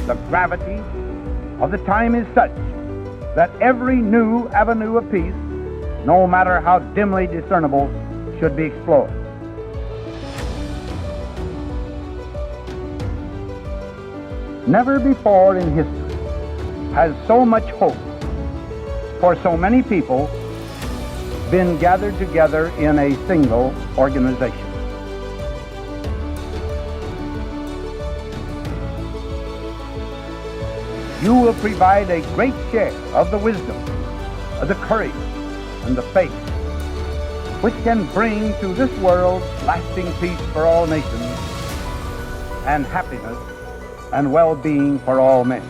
The gravity of the time is such that every new avenue of peace, no matter how dimly discernible, should be explored. Never before in history has so much hope for so many people been gathered together in a single organization. You will provide a great share of the wisdom, of the courage, and the faith which can bring to this world lasting peace for all nations and happiness and well-being for all men.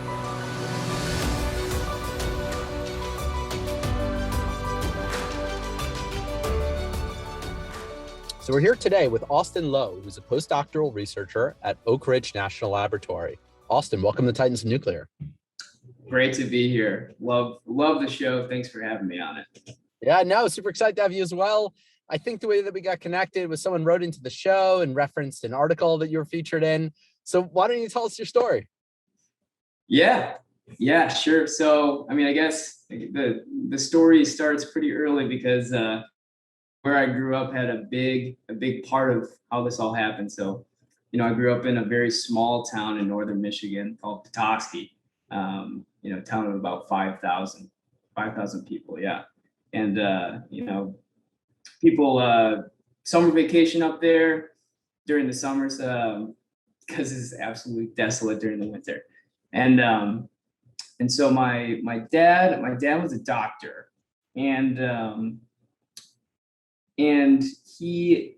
So we're here today with Austin Lowe, who's a postdoctoral researcher at Oak Ridge National Laboratory. Austin, welcome to Titans of Nuclear. Great to be here. Love the show. Thanks for having me on it. Yeah, no, super excited to have you as well. I think the way that we got connected was someone wrote into the show and referenced an article that you were featured in. So why don't you tell us your story? Yeah, sure. So, I guess the story starts pretty early because where I grew up had a big part of how this all happened. So, I grew up in a very small town in northern Michigan called Petoskey. Town of about 5,000 people. Yeah. And, people, summer vacation up there during the summers, because it's absolutely desolate during the winter. And so my dad was a doctor, and he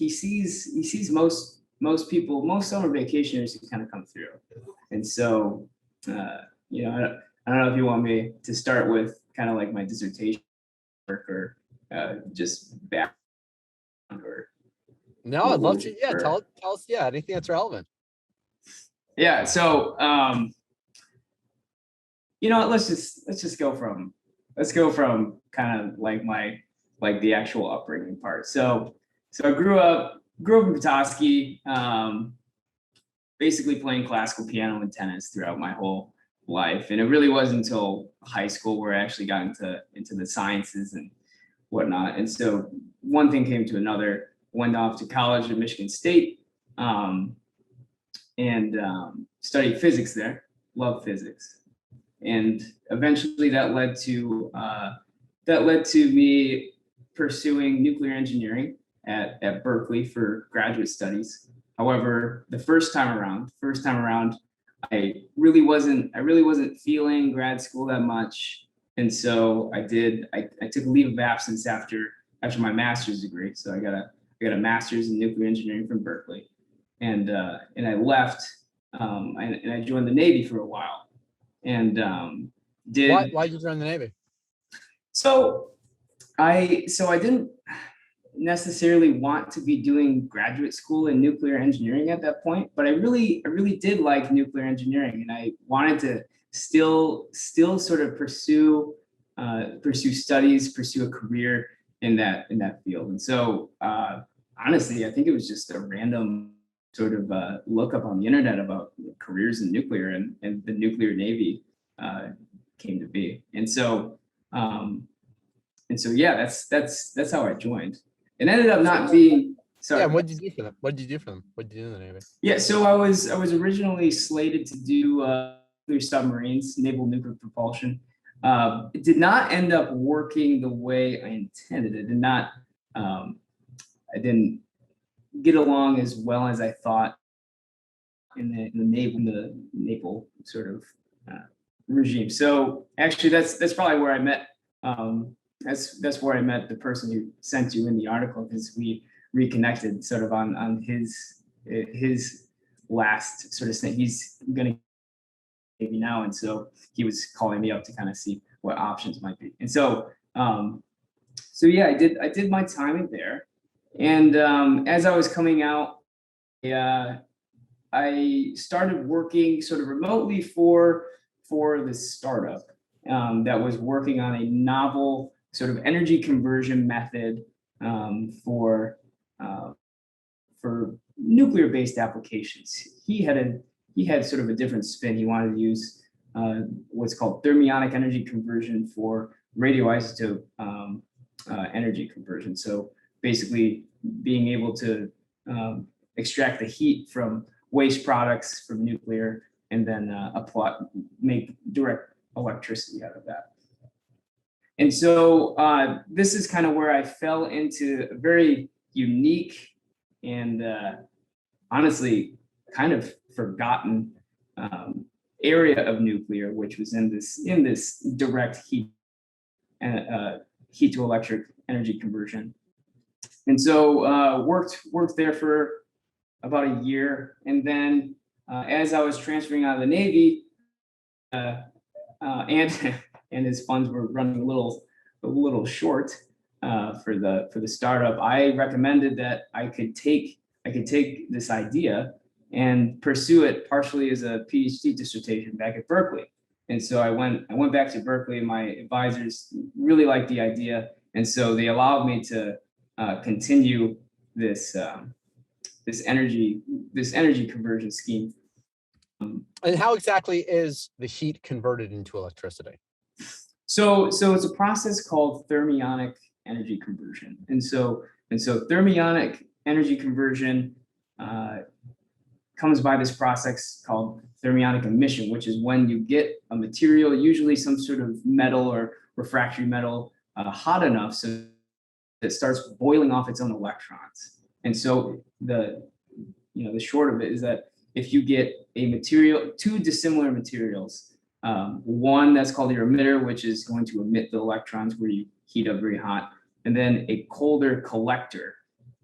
sees most people, most summer vacationers who kind of come through. And so, I don't know if you want me to start with kind of like my dissertation work or just back or. No, I'd love to. Yeah, tell us. Yeah, anything that's relevant. Yeah. So, let's just go from kind of like the actual upbringing part. So I grew up in Petoskey, basically playing classical piano and tennis throughout my whole life. And it really wasn't until high school where I actually got into the sciences and whatnot. And so one thing came to another. Went off to college at Michigan State, and studied physics there. Loved physics, and eventually that led to me pursuing nuclear engineering at Berkeley for graduate studies. However, the first time around, I really wasn't feeling grad school that much, and so I took a leave of absence after my master's degree. So I got a master's in nuclear engineering from Berkeley, and I left, and I joined the Navy for a while, and Why did you join the Navy? So I didn't necessarily want to be doing graduate school in nuclear engineering at that point, but I really did like nuclear engineering, and I wanted to still sort of pursue studies, pursue a career in that field. And so honestly, I think it was just a random sort of look up on the internet about careers in nuclear, and the nuclear Navy came to be. And so yeah, that's how I joined. It ended up not being. Sorry. Yeah, what did you do for them? What did you do for them? What did you do in the Navy? Yeah, so I was originally slated to do nuclear submarines, naval nuclear propulsion. It did not end up working the way I intended. It did not. I didn't get along as well as I thought in the naval sort of regime. So actually, that's probably where I met. That's where I met the person who sent you in the article, because we reconnected sort of on his last sort of thing. He's gonna maybe now, and so he was calling me up to kind of see what options might be. And so yeah, I did my time there, and as I was coming out, I started working sort of remotely for this startup that was working on a novel sort of energy conversion method for nuclear-based applications. He had he had sort of a different spin. He wanted to use what's called thermionic energy conversion for radioisotope energy conversion. So basically being able to extract the heat from waste products from nuclear and then make direct electricity out of that. And so this is kind of where I fell into a very unique and honestly kind of forgotten area of nuclear, which was in this direct heat to electric energy conversion. And so worked there for about a year, and then as I was transferring out of the Navy, and his funds were running a little short for the startup, I recommended that I could take this idea and pursue it partially as a PhD dissertation back at Berkeley. And so I went back to Berkeley, and my advisors really liked the idea, and so they allowed me to continue this energy conversion scheme. And how exactly is the heat converted into electricity? So it's a process called thermionic energy conversion, and so thermionic energy conversion comes by this process called thermionic emission, which is when you get a material, usually some sort of metal or refractory metal, hot enough so it starts boiling off its own electrons. And so the short of it is that if you get two dissimilar materials, one that's called your emitter, which is going to emit the electrons where you heat up very hot, and then a colder collector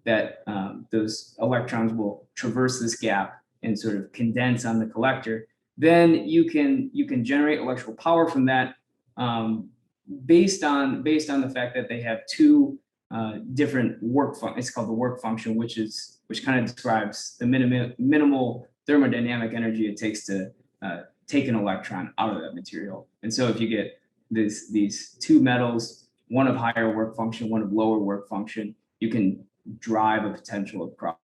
that those electrons will traverse this gap and sort of condense on the collector, then you can generate electrical power from that based on the fact that they have two different work it's called the work function, which kind of describes the minimal thermodynamic energy it takes to take an electron out of that material. And so if you get these two metals, one of higher work function, one of lower work function, you can drive a potential across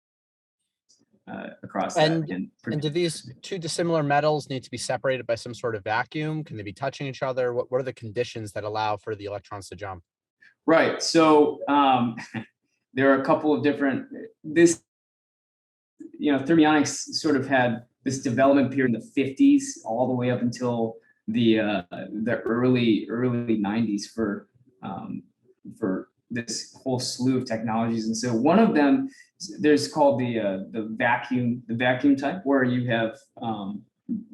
and that. And do these two dissimilar metals need to be separated by some sort of vacuum? Can they be touching each other? What are the conditions that allow for the electrons to jump? Right. So there are a couple of different, thermionics sort of had this development period in the 50s all the way up until the early 90s for this whole slew of technologies. And so one of them, there's called the vacuum type, where you have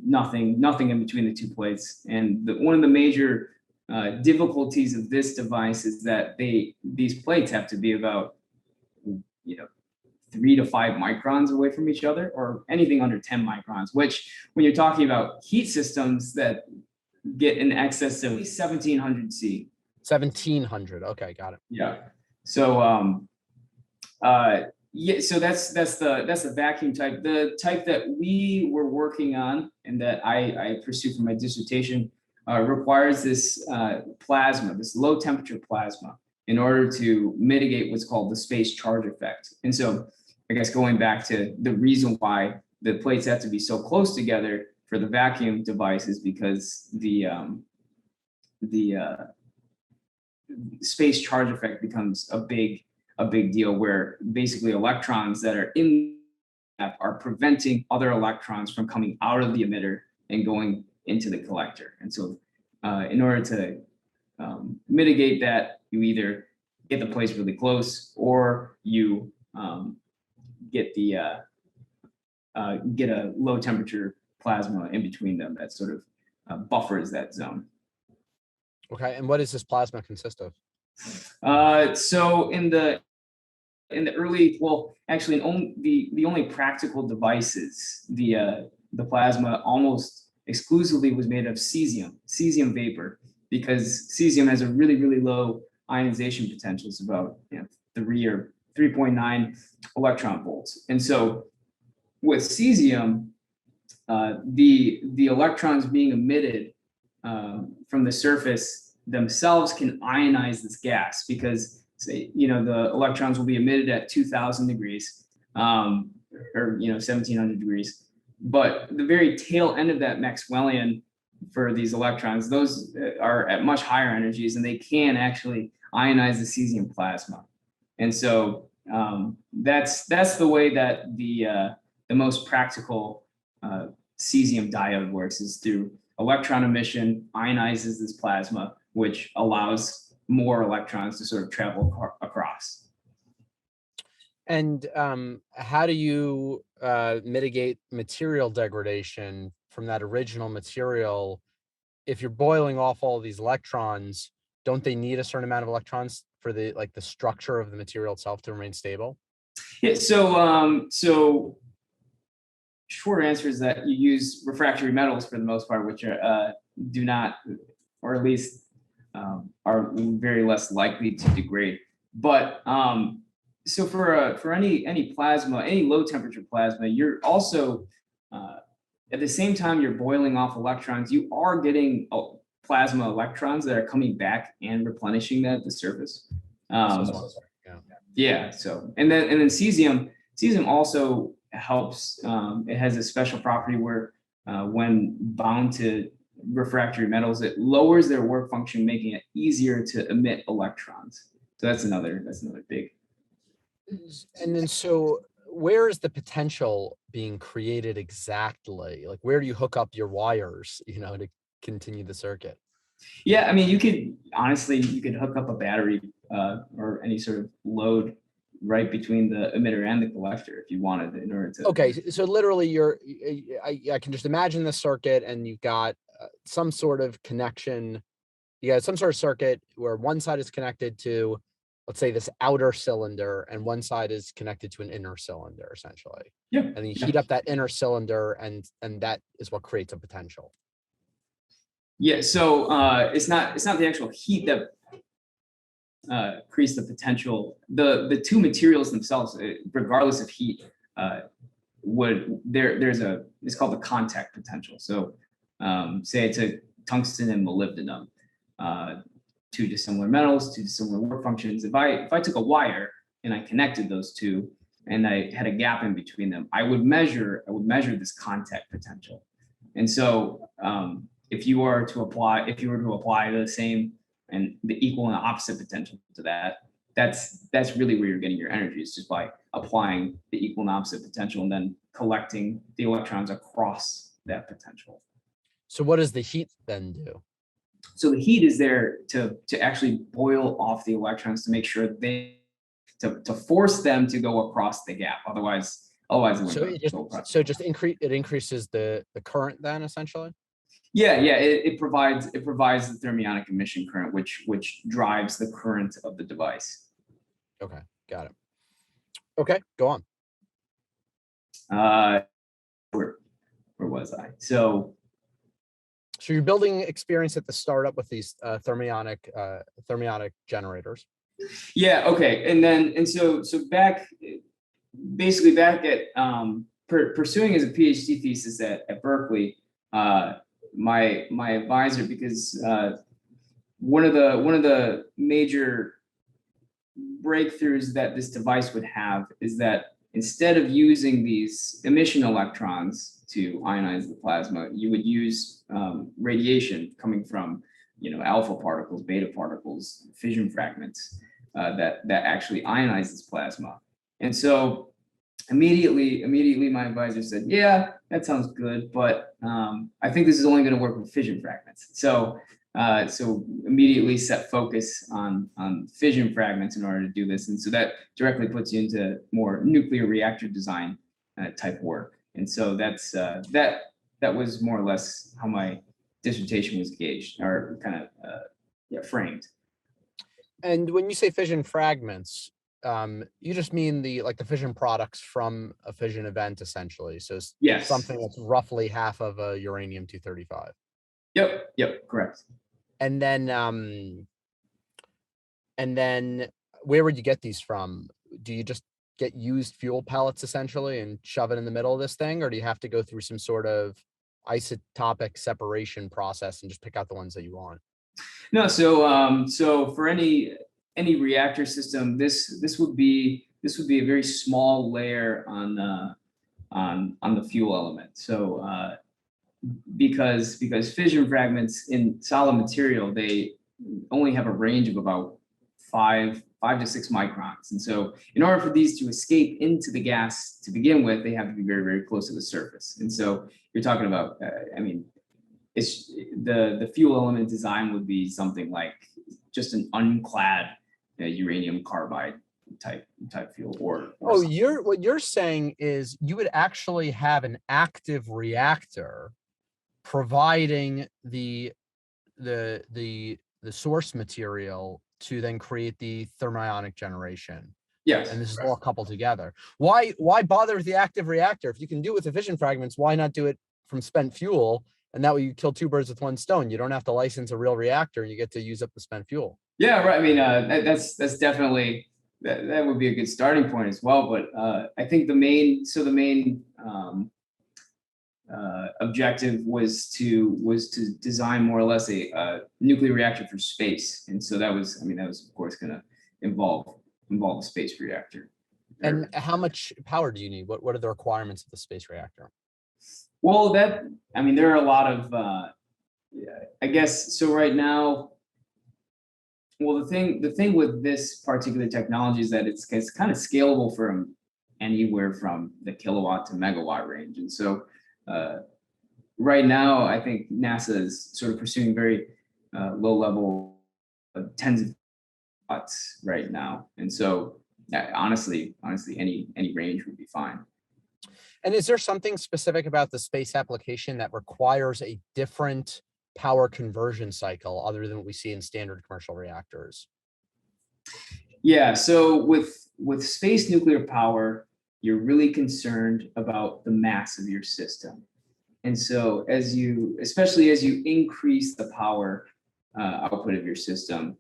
nothing in between the two plates. And one of the major difficulties of this device is that these plates have to be about 3 to 5 microns away from each other, or anything under 10 microns, which when you're talking about heat systems that get in excess of 1700 C. 1700. Okay, got it. Yeah. So so that's the vacuum type. The type that we were working on and that I pursued for my dissertation requires this plasma, this low temperature plasma, in order to mitigate what's called the space charge effect. And so I guess going back to the reason why the plates have to be so close together for the vacuum device is because the space charge effect becomes a big deal, where basically electrons that are in are preventing other electrons from coming out of the emitter and going into the collector. And so in order to mitigate that, you either get the plates really close, or you get a low temperature plasma in between them that sort of buffers that zone. Okay, and what does this plasma consist of? So in the early, well, actually, the only practical devices, the plasma almost exclusively was made of cesium vapor, because cesium has a really, really low ionization potential. It's about 3 or 3.9 electron volts. And so with cesium, the electrons being emitted from the surface themselves can ionize this gas, because the electrons will be emitted at 2000 degrees or 1700 degrees, but the very tail end of that Maxwellian for these electrons, those are at much higher energies, and they can actually ionize the cesium plasma. And so that's the way that the most practical cesium diode works, is through electron emission, ionizes this plasma, which allows more electrons to sort of travel across. And how do you mitigate material degradation from that original material? If you're boiling off all these electrons, don't they need a certain amount of electrons for the structure of the material itself to remain stable? Yeah, so short answer is that you use refractory metals for the most part, which are do not, or at least are very less likely to degrade. But so for any plasma, any low temperature plasma, you're also at the same time you're boiling off electrons, you are getting plasma electrons that are coming back and replenishing that at the surface. Yeah. So and then cesium also helps. It has a special property where when bound to refractory metals, it lowers their work function, making it easier to emit electrons. So that's another big. And then so where is the potential being created exactly? Like, where do you hook up your wires, to continue the circuit? Yeah, I mean, you could hook up a battery or any sort of load right between the emitter and the collector if you wanted, in order to. Okay, so literally I can just imagine the circuit, and you've got some sort of connection. You got some sort of circuit where one side is connected to, let's say, this outer cylinder, and one side is connected to an inner cylinder, essentially. Yeah. And you heat up that inner cylinder, and that is what creates a potential. Yeah. So it's not the actual heat that creates the potential. The two materials themselves, regardless of heat, it's called the contact potential. So say it's a tungsten and molybdenum, two dissimilar metals, two dissimilar work functions. If I took a wire and I connected those two and I had a gap in between them, I would measure this contact potential. And so if you were to apply the same and the equal and opposite potential to that, that's really where you're getting your energy, is just by applying the equal and opposite potential and then collecting the electrons across that potential. So what does the heat then do? So the heat is there to actually boil off the electrons, to make sure to force them to go across the gap. Otherwise it increases the current then, essentially. Yeah. It provides the thermionic emission current, which drives the current of the device. Okay, got it. Okay, go on. Where was I? So you're building experience at the startup with these thermionic generators. Yeah. Okay. And so back at pursuing as a PhD thesis at Berkeley, my advisor, because one of the major breakthroughs that this device would have is that instead of using these emission electrons to ionize the plasma, you would use radiation coming from alpha particles, beta particles, fission fragments that actually ionize this plasma. And so immediately my advisor said, yeah, that sounds good, but I think this is only going to work with fission fragments. So immediately set focus on fission fragments in order to do this. And so that directly puts you into more nuclear reactor design type work. And so that was more or less how my dissertation was gauged, or kind of framed. And when you say fission fragments, you just mean the fission products from a fission event, essentially. So yes, something that's roughly half of a uranium-235. Yep, correct. And then where would you get these from? Do you just get used fuel pellets essentially and shove it in the middle of this thing, or do you have to go through some sort of isotopic separation process and just pick out the ones that you want? No, so for any reactor system, this would be a very small layer on on the fuel element. So because fission fragments in solid material, they only have a range of about 5 to 6 microns. And so in order for these to escape into the gas to begin with, they have to be very, very close to the surface. And so you're talking about, I mean, it's the fuel element design would be something like just an unclad uranium carbide type fuel or Oh, something. what you're saying is you would actually have an active reactor providing the source material to then create the thermionic generation. Yes. And this is all coupled together. Why bother with the active reactor? If you can do it with the fission fragments, why not do it from spent fuel? And that way you kill 2 birds with 1 stone. You don't have to license a real reactor and you get to use up the spent fuel. Yeah, right. I mean, that's definitely, that would be a good starting point as well. But I think the main objective was to design more or less a nuclear reactor for space. And so that was, I mean, that was of course going to involve a space reactor. And how much power do you need? What are the requirements of the space reactor? Well, I mean, there are a lot of, I guess, so right now, well, the thing with this particular technology is that it's kind of scalable from anywhere from the kilowatt to megawatt range. And so right now, I think NASA is sort of pursuing very low level tens of watts right now. And so honestly, any range would be fine. And is there something specific about the space application that requires a different power conversion cycle other than what we see in standard commercial reactors? Yeah, so with space nuclear power, you're really concerned about the mass of your system. And so especially as you increase the power output of your system,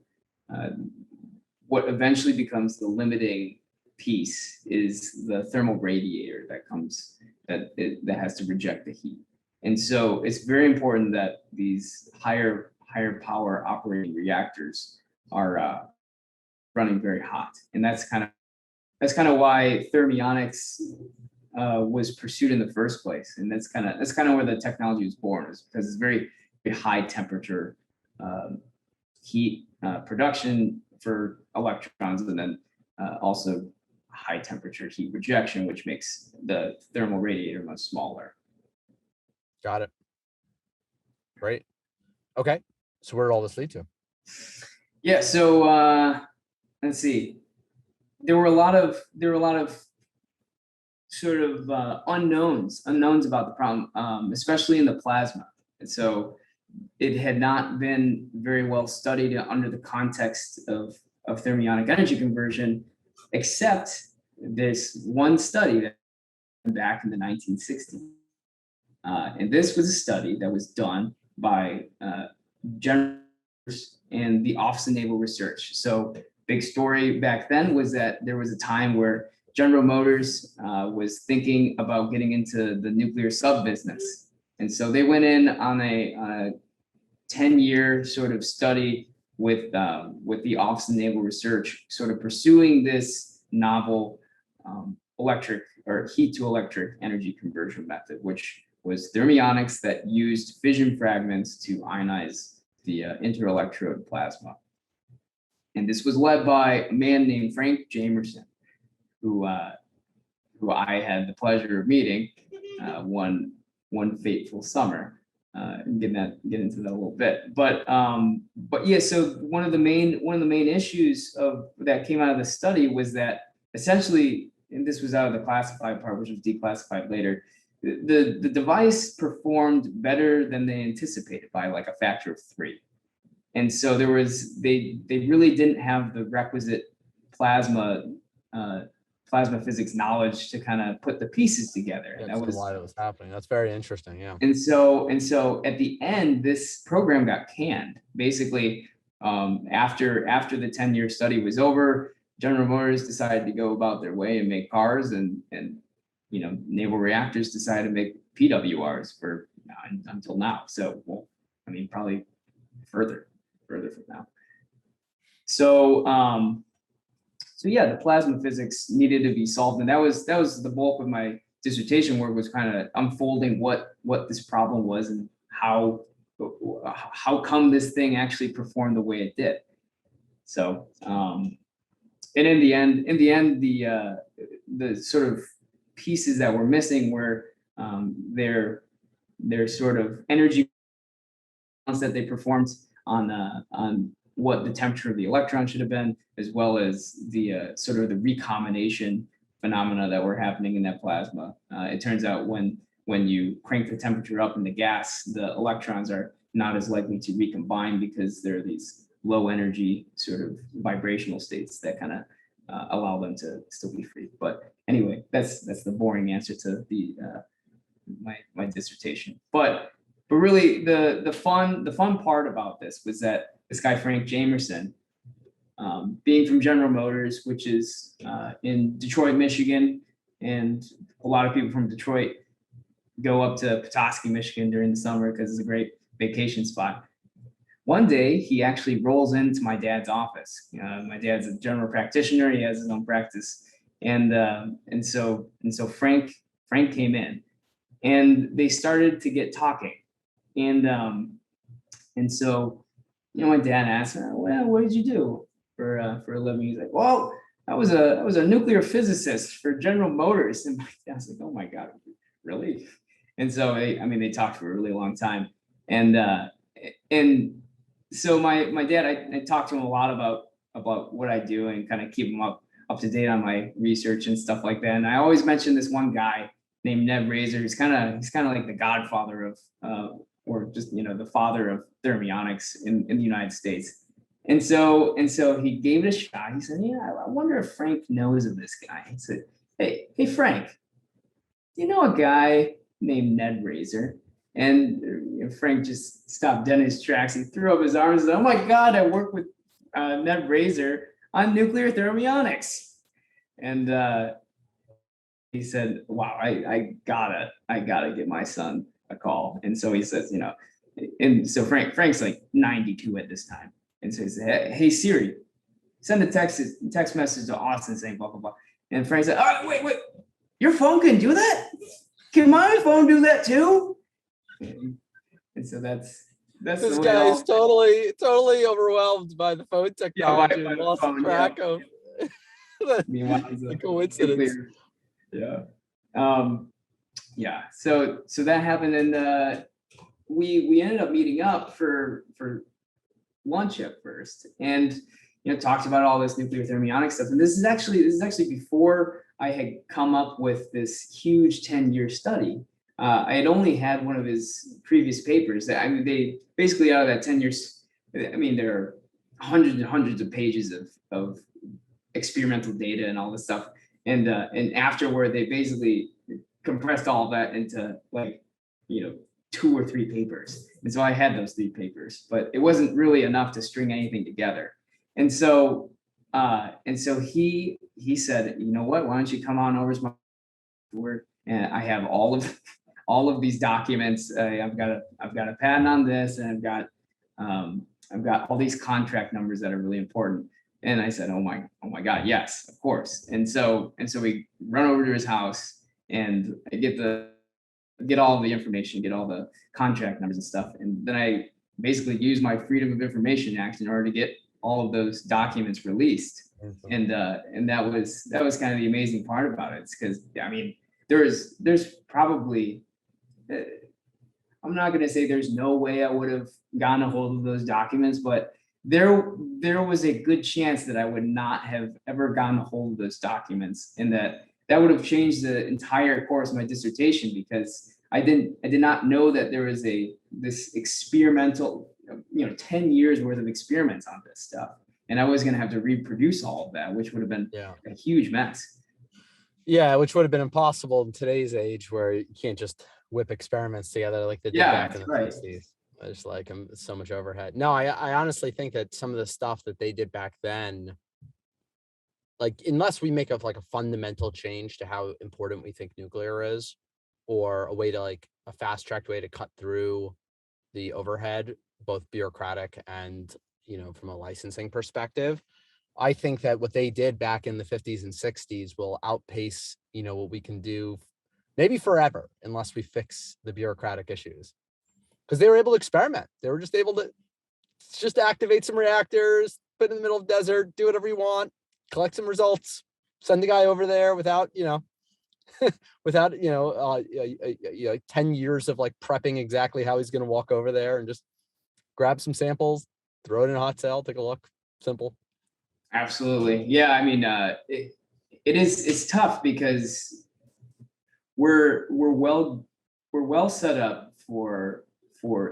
what eventually becomes the limiting piece is the thermal radiator that has to reject the heat. And so it's very important that these higher power operating reactors are running very hot. And that's kind of why thermionics was pursued in the first place. And that's kind of where the technology was born, is because it's very, very high temperature heat production for electrons, and then also high temperature heat rejection, which makes the thermal radiator much smaller. Got it. Great. Okay. So where did all this lead to? Yeah. So let's see. There were a lot of sort of unknowns about the problem, especially in the plasma. And so it had not been very well studied under the context of thermionic energy conversion, except this one study that back in the 1960s. And this was a study that was done by generators and the Office of Naval Research. So big story back then was that there was a time where General Motors was thinking about getting into the nuclear sub business. And so they went in on a 10-year sort of study with the Office of Naval Research, sort of pursuing this novel electric or heat to electric energy conversion method, which was thermionics that used fission fragments to ionize the interelectrode plasma. And this was led by a man named Frank Jamerson, who I had the pleasure of meeting one fateful summer. Get into that a little bit, but yeah. So one of the main issues that came out of the study was that essentially, and this was out of the classified part, which was declassified later, the device performed better than they anticipated by like a factor of 3. And so they really didn't have the requisite plasma physics knowledge to kind of put the pieces together. Yeah, and that was why it was happening. That's very interesting. Yeah. And so at the end, this program got canned. Basically, after the 10-year study was over, General Motors decided to go about their way and make cars, and Naval Reactors decided to make PWRs for until now. So, well, I mean, probably further from now. So, so yeah, the plasma physics needed to be solved, and that was the bulk of my dissertation work was kind of unfolding what this problem was and how come this thing actually performed the way it did. So, and in the end, the sort of pieces that were missing were their sort of energy that they performed on what the temperature of the electron should have been, as well as the sort of the recombination phenomena that were happening in that plasma. It turns out when you crank the temperature up in the gas, the electrons are not as likely to recombine because there are these low energy sort of vibrational states that kind of allow them to still be free. But anyway, that's the boring answer to the my dissertation. But really the fun part about this was that this guy Frank Jamerson, being from General Motors, which is in Detroit, Michigan, and a lot of people from Detroit go up to Petoskey, Michigan during the summer because it's a great vacation spot. One day, he actually rolls into my dad's office. My dad's a general practitioner; he has his own practice, and so Frank came in, and they started to get talking, and so my dad asked, "Well, what did you do for a living?" He's like, "Well, I was a nuclear physicist for General Motors," and my dad's like, "Oh my God, really?" And so they talked for a really long time, and so my dad, I talked to him a lot about what I do and kind of keep him up to date on my research and stuff like that. And I always mention this one guy named Ned Razor. He's kind of like the godfather of or just the father of thermionics in the United States. And so he gave it a shot. He said, "Yeah, I wonder if Frank knows of this guy." He said, Hey Frank, do you know a guy named Ned Razor?" And Frank just stopped dead in his tracks. He threw up his arms and said, "Oh my God, I work with Ned Razor on nuclear thermionics." And he said, "Wow, I gotta give my son a call." And so he says, and so Frank's like 92 at this time. And so he said, "Hey Siri, send a text message to Austin saying blah, blah, blah." And Frank said, "Oh, wait, your phone can do that? Can my phone do that too?" And so that's this guy is totally overwhelmed by the phone technology and lost track of the coincidence. Yeah. So that happened, and we ended up meeting up for lunch at first, and talked about all this nuclear thermionic stuff. And this is actually before I had come up with this huge 10-year study. I had only had one of his previous papers. They basically, out of that 10 years, there are hundreds and hundreds of pages of experimental data and all this stuff. And afterward, they basically compressed all of that into 2 or 3 papers. And so I had those 3 papers, but it wasn't really enough to string anything together. And so he said, "You know what? Why don't you come on over to my work? And I have all of these documents. I've got a patent on this, and I've got all these contract numbers that are really important." And I said, "Oh my God, yes, of course." And so we run over to his house, and I get all the information, get all the contract numbers and stuff, and then I basically use my Freedom of Information Act in order to get all of those documents released. And that was kind of the amazing part about it. It's because there's probably, I'm not going to say there's no way I would have gotten a hold of those documents, but there was a good chance that I would not have ever gotten a hold of those documents, and that would have changed the entire course of my dissertation, because I did not know that there was this experimental, 10 years worth of experiments on this stuff. And I was going to have to reproduce all of that, which would have been a huge mess. Yeah, which would have been impossible in today's age, where you can't just whip experiments together like they did back in the 60s. It's like so much overhead. No, I honestly think that some of the stuff that they did back then, unless we make a fundamental change to how important we think nuclear is, or a way to a fast-tracked way to cut through the overhead, both bureaucratic and from a licensing perspective, I think that what they did back in the 50s and 60s will outpace what we can do maybe forever, unless we fix the bureaucratic issues. Because they were able to experiment. They were just able to just activate some reactors, put it in the middle of the desert, do whatever you want, collect some results, send the guy over there without, without, 10 years of like prepping exactly how he's going to walk over there, and just grab some samples, throw it in a hot cell, take a look. Simple. Absolutely. Yeah. I mean, it's tough because we're well set up for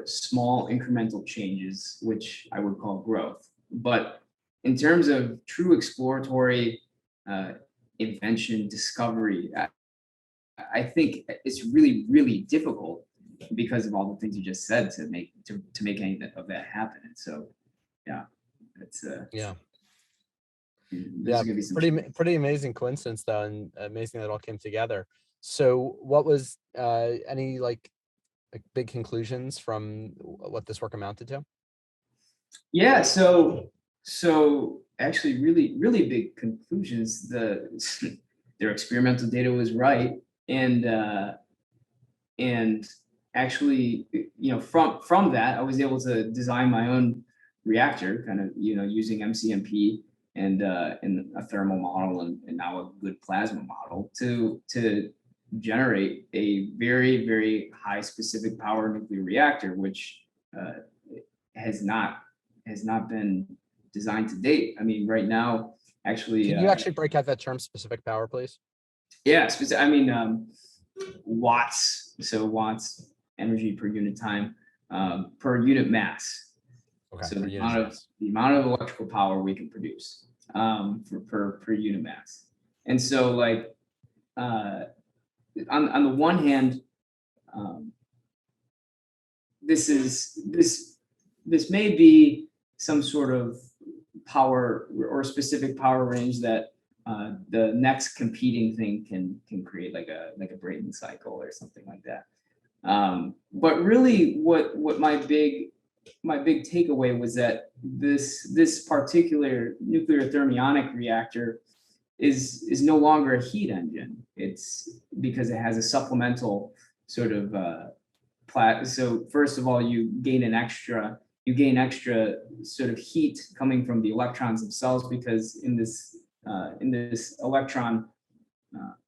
small incremental changes, which I would call growth. But in terms of true exploratory invention, discovery, I think it's really, really difficult because of all the things you just said to make any of that happen. And so, yeah, it's pretty amazing coincidence though, and amazing that it all came together. So, what was any like big conclusions from what this work amounted to? Yeah, so actually really big conclusions. Their experimental data was right, and actually, from that I was able to design my own reactor, kind of using MCMP and a thermal model and now a good plasma model to generate a very, very high specific power nuclear reactor, which has not been designed to date. I mean, right now, actually. Can you actually break out that term, specific power, please? Yeah, watts. So watts, energy per unit time, per unit mass. Okay. So the amount of electrical power we can produce per unit mass. And so, like, on the one hand, this may be some sort of power or specific power range that the next competing thing can create, like a Brayton cycle or something like that. But really, what my big takeaway was that this particular nuclear thermionic reactor is no longer a heat engine. It's because it has a supplemental sort of so first of all, you gain extra sort of heat coming from the electrons themselves, because in this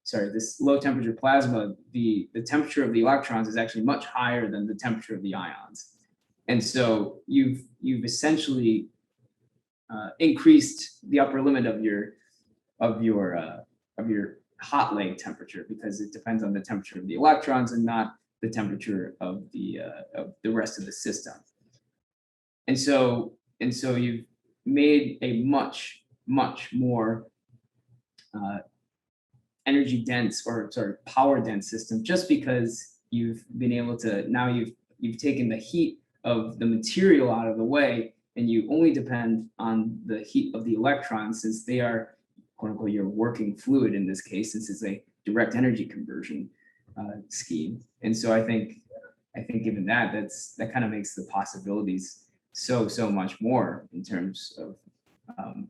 this low temperature plasma, the temperature of the electrons is actually much higher than the temperature of the ions. And so you've essentially increased the upper limit of your hot leg temperature, because it depends on the temperature of the electrons and not the temperature of the rest of the system. And so you've made a much more energy dense, or power dense system, just because you've been able to, now you've taken the heat of the material out of the way, and you only depend on the heat of the electrons, since they are, quote unquote, your working fluid in this case, since it's a direct energy conversion scheme. And so I think given that kind of makes the possibilities so much more in terms of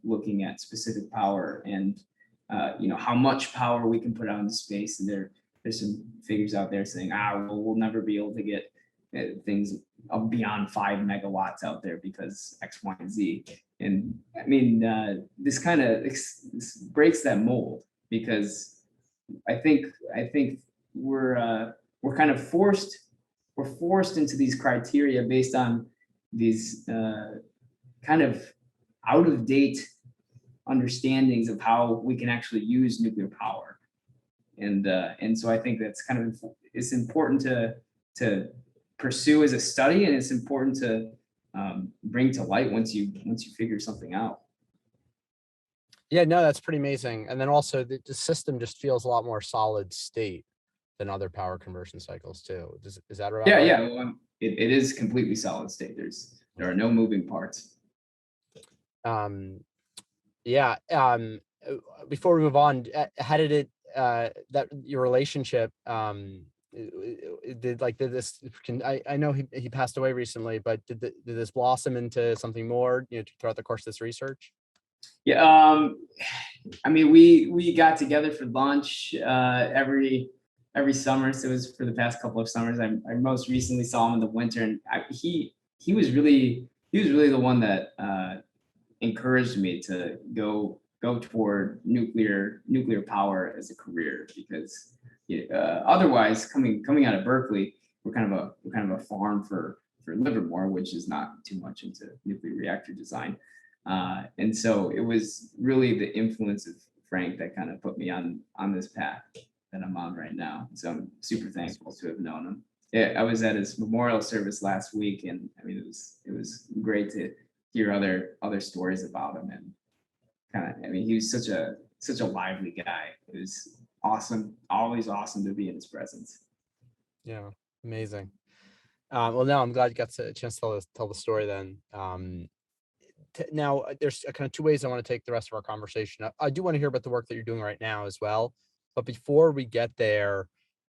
looking at specific power and how much power we can put out into space. And there's some figures out there saying, we'll never be able to get things beyond 5 megawatts out there because X, Y, and Z. And I mean, this breaks that mold, because I think we're kind of forced into these criteria based on these kind of out of date understandings of how we can actually use nuclear power. And so I think that's kind of, it's important to pursue as a study, and it's important to bring to light once you figure something out. Yeah, no, that's pretty amazing. And then also the system just feels a lot more solid state than other power conversion cycles too. Is that right? Yeah. Well, it is completely solid state. There are no moving parts. Before we move on, how did it that your relationship did this? I know he passed away recently, but did this blossom into something more throughout the course of this research? Yeah, I mean, we got together for lunch every every summer. So it was for the past couple of summers. I most recently saw him in the winter, and he was really the one that encouraged me to go toward nuclear power as a career, because otherwise coming out of Berkeley, we're kind of a farm for Livermore, which is not too much into nuclear reactor design. And so it was really the influence of Frank that kind of put me on this path that I'm on right now. So I'm super thankful to have known him. Yeah, I was at his memorial service last week, and I mean it was great to hear other stories about him, and kind of, I mean, he was such a lively guy. It was awesome, always awesome to be in his presence. Yeah, amazing. Well, now I'm glad you got a chance to tell the story then. Now, there's kind of two ways I want to take the rest of our conversation. I do want to hear about the work that you're doing right now as well. But before we get there,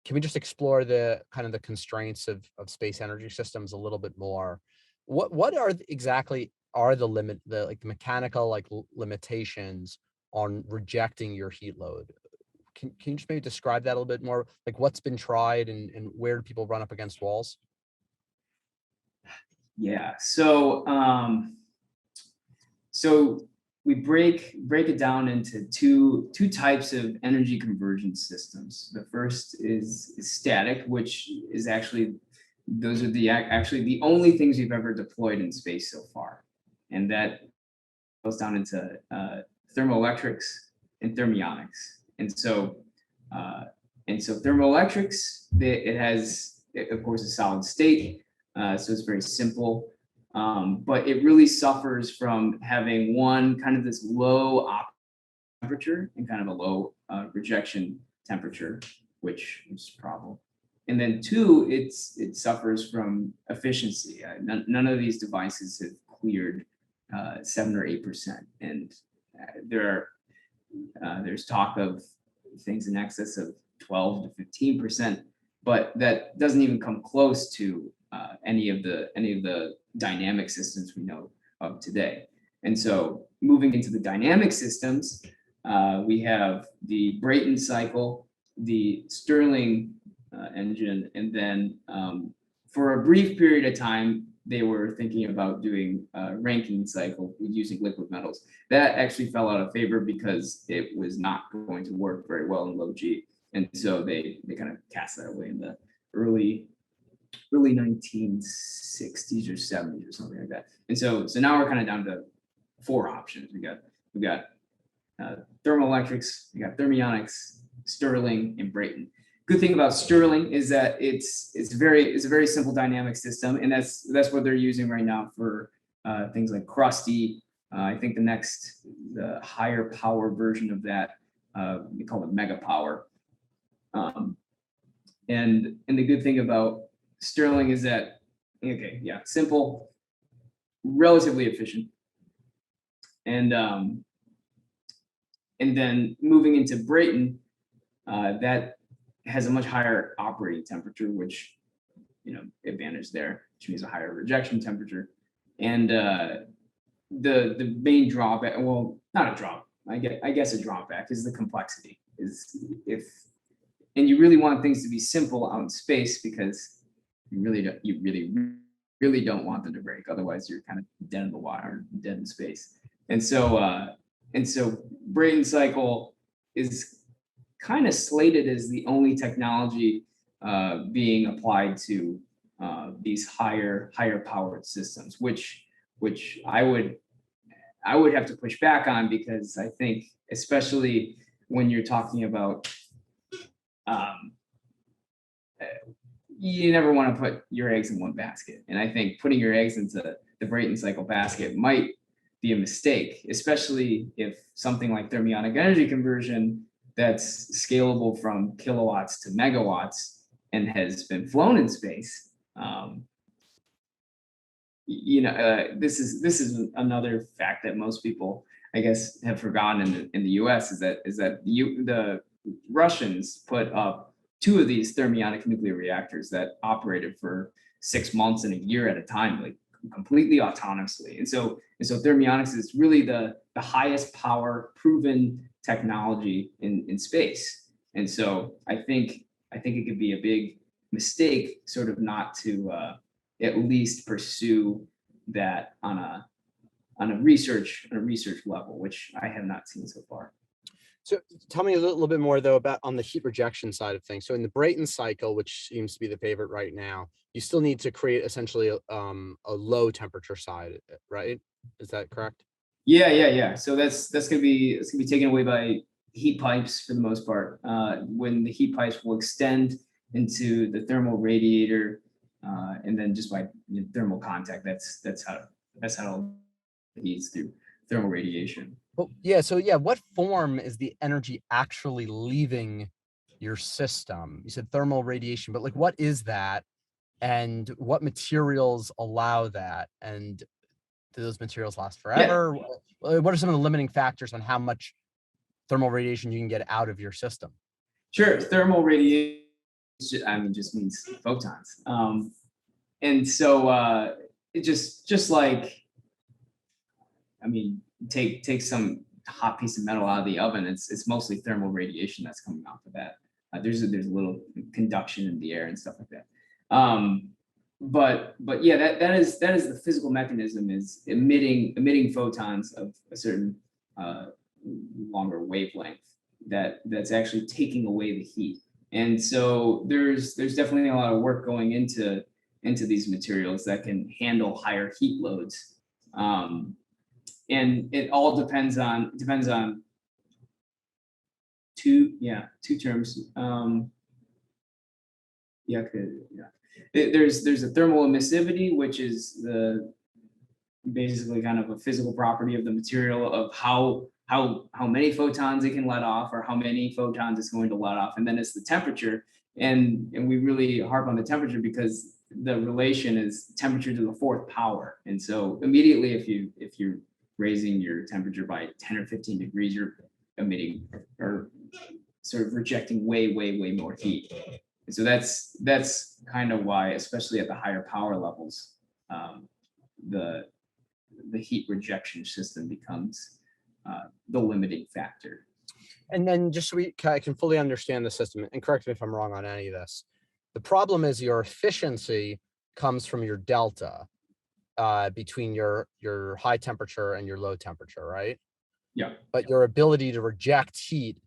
can we just explore the kind of the constraints of space energy systems a little bit more? What are exactly are the mechanical limitations on rejecting your heat load? Can you just maybe describe that a little bit more? Like what's been tried and where do people run up against walls? Yeah. So so we break it down into two types of energy conversion systems. The first is static, which is actually those are actually the only things we've ever deployed in space so far, and that goes down into thermoelectrics and thermionics. And so thermoelectrics, it has, of course, a solid state, so it's very simple. But it really suffers from having one kind of this low temperature and kind of a low rejection temperature, which is a problem. And then two, it suffers from efficiency. None of these devices have cleared 7 or 8%, and there's talk of things in excess of 12 to 15%, but that doesn't even come close to any of the dynamic systems we know of today. And so moving into the dynamic systems, we have the Brayton cycle, the Stirling engine, and then for a brief period of time, they were thinking about doing Rankine cycle using liquid metals. That actually fell out of favor because it was not going to work very well in low G. And so they kind of cast that away in the early 1960s or 70s or something like that. And so now we're kind of down to 4 options. We got thermoelectrics, we got thermionics, Stirling, and Brayton. Good thing about Stirling is that it's a very simple dynamic system, and that's what they're using right now for things like Krusty. I think the higher power version of that, we call it mega power. And the good thing about Stirling is that, simple, relatively efficient, and then moving into Brayton, that has a much higher operating temperature, which advantage there, which means a higher rejection temperature, and the main drawback, well, not a drawback, I guess a drawback is the complexity. And you really want things to be simple out in space because you really don't want them to break. Otherwise, you're kind of dead in the water, dead in space. And so Brayton cycle is kind of slated as the only technology being applied to these higher powered systems, which I would have to push back on, because I think, especially when you're talking about you never want to put your eggs in one basket. And I think putting your eggs into the Brayton cycle basket might be a mistake, especially if something like thermionic energy conversion that's scalable from kilowatts to megawatts and has been flown in space. This is another fact that most people, I guess, have forgotten in the U.S. is that the Russians put up 2 of these thermionic nuclear reactors that operated for 6 months and a year at a time, like completely autonomously. And so thermionics is really the highest power proven technology in space. And so I think I think it could be a big mistake sort of not to at least pursue that on a research level, which I have not seen so far. So tell me a little bit more though about on the heat rejection side of things. So in the Brayton cycle, which seems to be the favorite right now, you still need to create essentially a low temperature side, right? Is that correct? Yeah. So that's gonna be taken away by heat pipes for the most part. When the heat pipes will extend into the thermal radiator, and then just by thermal contact, that's how it heats through thermal radiation. Well, yeah. So yeah, what form is the energy actually leaving your system? You said thermal radiation, but like, what is that, and what materials allow that, and do those materials last forever? What are some of the limiting factors on how much thermal radiation you can get out of your system? Sure, thermal radiation, just means photons. And so it just like, take some hot piece of metal out of the oven. It's mostly thermal radiation that's coming off of that. There's a little conduction in the air and stuff like that. But yeah, that is the physical mechanism, is emitting photons of a certain longer wavelength that's actually taking away the heat. And so there's definitely a lot of work going into these materials that can handle higher heat loads. And it all depends on two terms. There's a thermal emissivity, which is basically kind of a physical property of the material, of how many photons it can let off, or how many photons it's going to let off. And then it's the temperature. And we really harp on the temperature because the relation is temperature to the fourth power. And so immediately if you're raising your temperature by 10 or 15 degrees, you're emitting or sort of rejecting way more heat. And so that's kind of why, especially at the higher power levels, the heat rejection system becomes the limiting factor. And then just so I can fully understand the system, and correct me if I'm wrong on any of this, the problem is your efficiency comes from your delta between your high temperature and your low temperature, right? Yeah. But your ability to reject heat,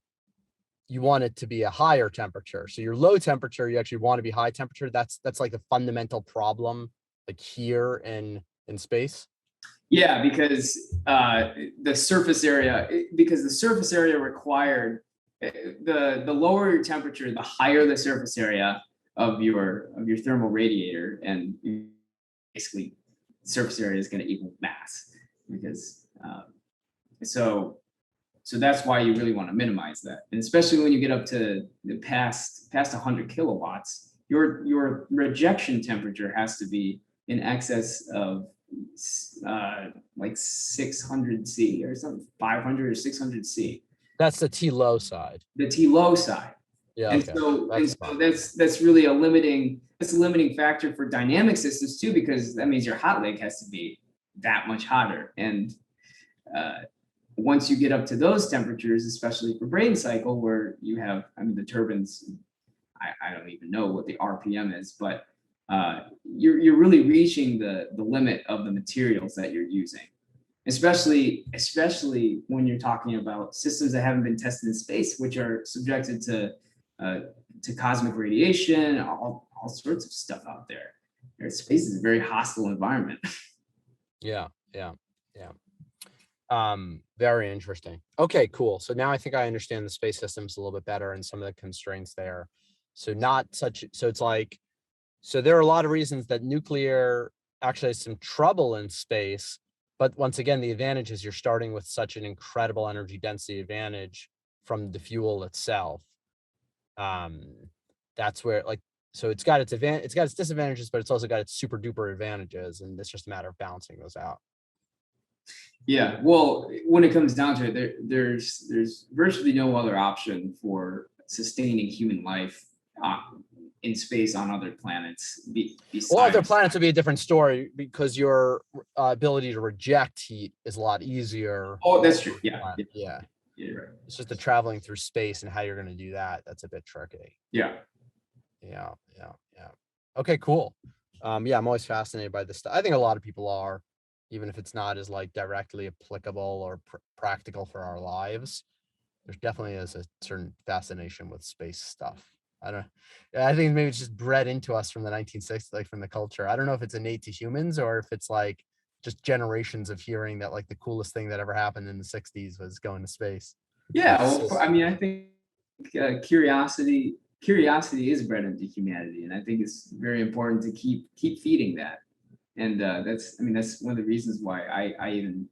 you want it to be a higher temperature. So your low temperature, you actually want to be high temperature. That's like the fundamental problem, like here in space. Yeah, because the surface area required, the lower your temperature, the higher the surface area of your thermal radiator, and basically surface area is going to equal mass, because so that's why you really want to minimize that. And especially when you get up to the past 100 kilowatts, your rejection temperature has to be in excess of like 600 C or something, 500 or 600 C. That's the T low side. The T low side. Yeah. And okay. so that's really a limiting factor for dynamic systems too, because that means your hot leg has to be that much hotter. And once you get up to those temperatures, especially for Brayton cycle, where you have, the turbines, I don't even know what the RPM is, but you're really reaching the limit of the materials that you're using, especially when you're talking about systems that haven't been tested in space, which are subjected to cosmic radiation, all sorts of stuff out there. Space is a very hostile environment. Yeah. Very interesting. Okay, cool. So now I think I understand the space systems a little bit better and some of the constraints there. So there are a lot of reasons that nuclear actually has some trouble in space, but once again, the advantage is you're starting with such an incredible energy density advantage from the fuel itself. That's where, so it's got its disadvantages, but it's also got its super duper advantages, and it's just a matter of balancing those out. Yeah, well, when it comes down to it, there's virtually no other option for sustaining human life in space on other planets. Well, other planets would be a different story, because your ability to reject heat is a lot easier. Oh, that's true. Yeah. Yeah. You're right. It's just the traveling through space and how you're going to do that. That's a bit tricky. Yeah. Yeah. Okay, cool. Yeah, I'm always fascinated by this stuff. I think a lot of people are, even if it's not as like directly applicable or practical for our lives. There definitely is a certain fascination with space stuff. I think maybe it's just bred into us from the 1960s, like from the culture. I don't know if it's innate to humans or if it's like just generations of hearing that like the coolest thing that ever happened in the 60s was going to space. Yeah, well, I mean, I think curiosity is bred into humanity, and I think it's very important to keep feeding that. And that's one of the reasons why I even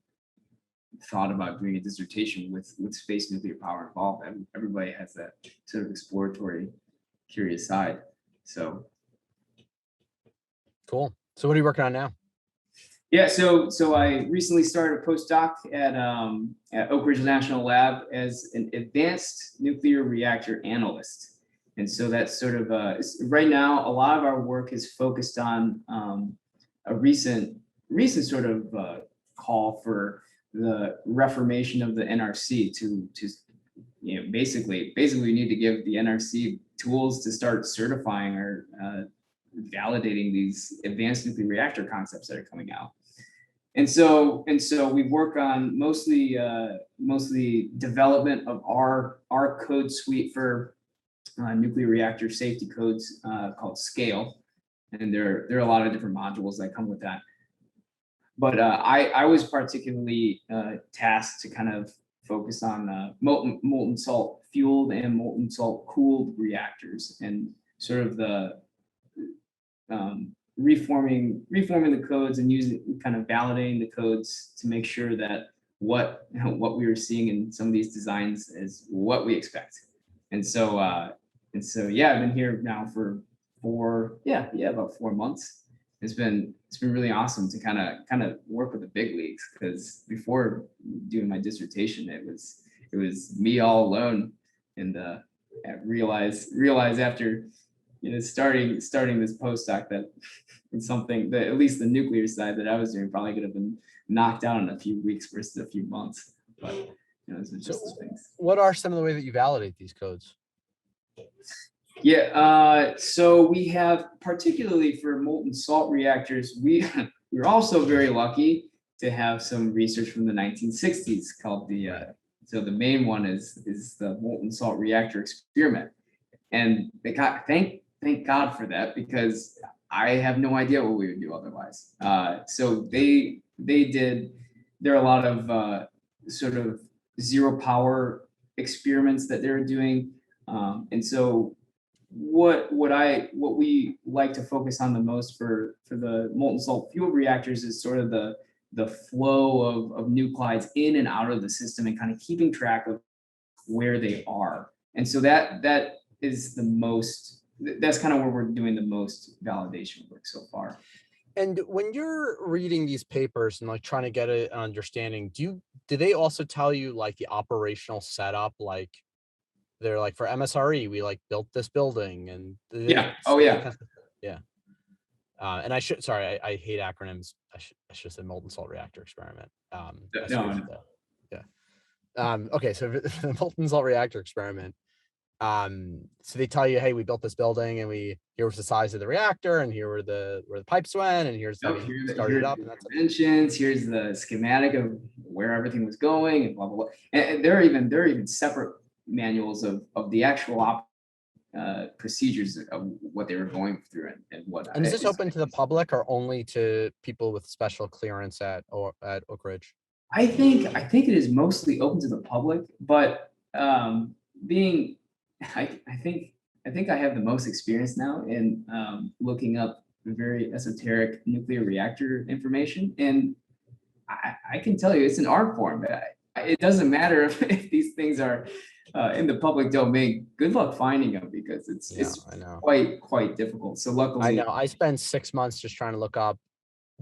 thought about doing a dissertation with space nuclear power involved. Everybody has that sort of exploratory, curious side. So cool. So what are you working on now? yeah, so I recently started a postdoc at Oak Ridge National Lab as an advanced nuclear reactor analyst. And so that's sort of right now, a lot of our work is focused on a recent sort of call for the reformation of the NRC to basically we need to give the NRC tools to start certifying or validating these advanced nuclear reactor concepts that are coming out. And so we work on mostly development of our code suite for nuclear reactor safety codes called SCALE, and there are a lot of different modules that come with that. But I was particularly tasked to kind of focus on molten salt fueled and molten salt cooled reactors, and sort of the reforming the codes and validating the codes to make sure that what we were seeing in some of these designs is what we expect. And so yeah, I've been here now for about 4 months. It's been really awesome to kind of work with the big leagues, because before doing my dissertation, it was me all alone, and I realized after starting this postdoc that it's something that at least the nuclear side that I was doing probably could have been knocked out in a few weeks versus a few months. But those are just the things. What are some of the ways that you validate these codes? Yeah, so we have, particularly for molten salt reactors, we're also very lucky to have some research from the 1960s called so the main one is the molten salt reactor experiment. And thank God for that, because I have no idea what we would do otherwise. So there are a lot of sort of zero power experiments that they're doing. And so what we like to focus on the most for the molten salt fuel reactors is sort of the flow of nuclides in and out of the system, and kind of keeping track of where they are. And so that is that's kind of where we're doing the most validation work so far. And when you're reading these papers and like trying to get an understanding, do they also tell you like the operational setup? Like they're like, for MSRE, we like built this building, and yeah. Oh yeah. Yeah. And I hate acronyms. I should have said molten salt reactor experiment. Okay, so the molten salt reactor experiment. So they tell you, hey, we built this building, and here was the size of the reactor, and here were the pipes went, and here's how we started it up, and that's inventions. Here's the schematic of where everything was going, and blah blah blah. And there are even separate manuals of the actual procedures of what they were going through and what. And is this open to the public or only to people with special clearance at Oak Ridge? I think it is mostly open to the public, but I think I have the most experience now in looking up very esoteric nuclear reactor information, and I can tell you it's an art form. It doesn't matter if these things are in the public domain. Good luck finding them, because it's quite difficult. So luckily, I know I spent 6 months just trying to look up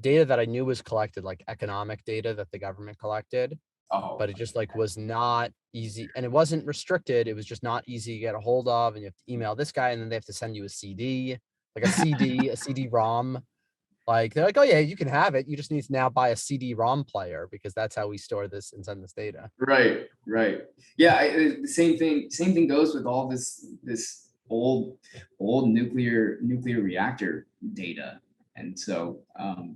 data that I knew was collected, like economic data that the government collected. But it just like was not easy, and it wasn't restricted. It was just not easy to get a hold of, and you have to email this guy, and then they have to send you a CD, like a CD-ROM. Like they're like, oh yeah, you can have it. You just need to now buy a CD-ROM player, because that's how we store this and send this data. Right. Yeah, the same thing goes with all this old nuclear reactor data. And so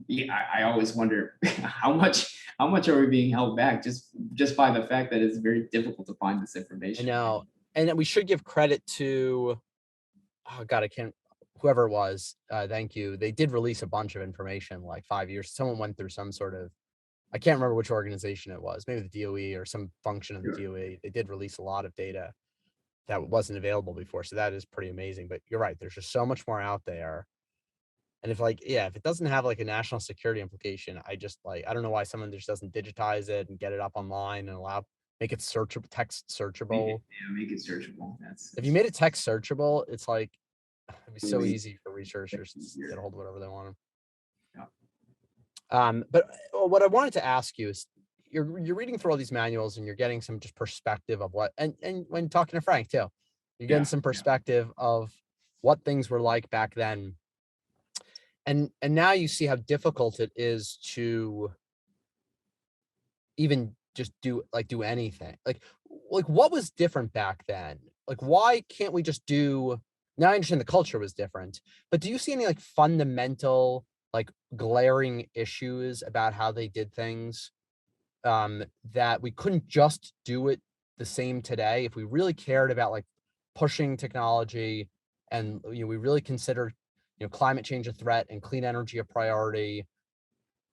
yeah, I always wonder how much are we being held back just by the fact that it's very difficult to find this information. I know. And then we should give credit to, oh God, I can't, whoever it was, thank you. They did release a bunch of information like 5 years. Someone went through some sort of, I can't remember which organization it was, maybe the DOE or some function of the DOE. They did release a lot of data that wasn't available before. So that is pretty amazing. But you're right, there's just so much more out there. And if like, yeah, if it doesn't have like a national security implication, I just like, I don't know why someone just doesn't digitize it and get it up online and make it searchable, text searchable. Make it searchable. If you made it text searchable, it's like, it'd be so easy for researchers to get a hold of whatever they want. Yeah. But what I wanted to ask you is, you're reading through all these manuals and you're getting some just perspective of what, and when talking to Frank too, you're getting some perspective of what things were like back then. And now you see how difficult it is to even just do anything. Like what was different back then? Like, why can't we just do, now I understand the culture was different, but do you see any like fundamental, like glaring issues about how they did things that we couldn't just do it the same today if we really cared about like pushing technology and we really considered climate change a threat and clean energy a priority,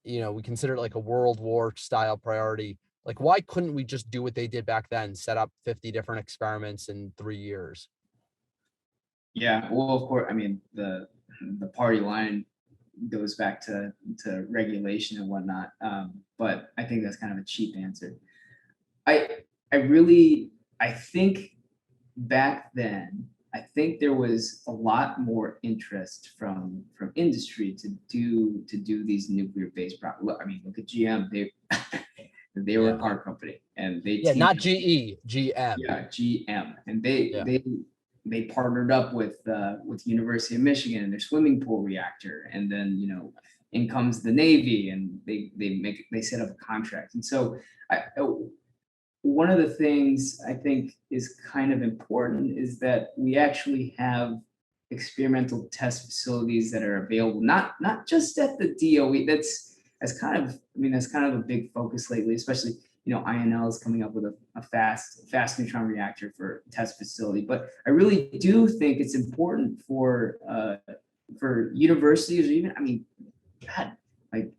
we consider it like a world war style priority. Like, why couldn't we just do what they did back then, set up 50 different experiments in 3 years? Yeah, well, of course, I mean, the party line goes back to regulation and whatnot. But I think that's kind of a cheap answer. I think back then, I think there was a lot more interest from industry to do these nuclear-based products. I mean, look at GM. They were a car company, and they not GE, GM. Yeah, GM, and they partnered up with University of Michigan and their swimming pool reactor, and then in comes the Navy, and they set up a contract. And so one of the things I think is kind of important is that we actually have experimental test facilities that are available, not just at the DOE. That's kind of a big focus lately, especially INL is coming up with a fast neutron reactor for test facility. But I really do think it's important for universities, or even, God, like